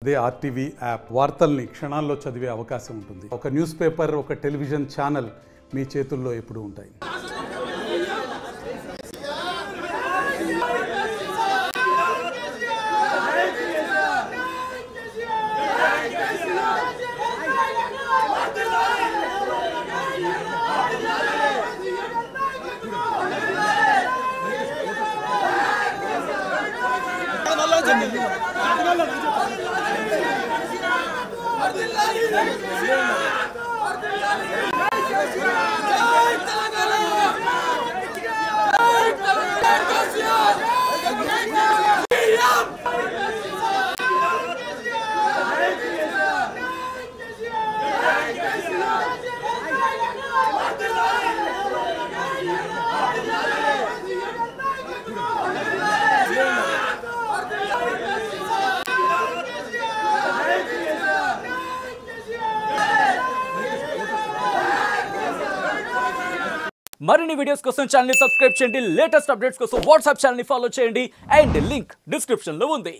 అదే RTV app వార్తల్ని క్షణాల్లో చదివే అవకాశం ఉంటుంది. ఒక న్యూస్ పేపర్, ఒక టెలివిజన్ ఛానల్ మీ చేతుల్లో ఎప్పుడూ ఉంటాయి. మరిన్ని వీడియోస్ కోసం ఛానల్ ని సబ్స్క్రైబ్ చేయండి. లేటెస్ట్ అప్డేట్స్ కోసం వాట్సాప్ ఛానల్ ని ఫాలో చేయండి. అండ్ లింక్ డిస్క్రిప్షన్ లో ఉంది.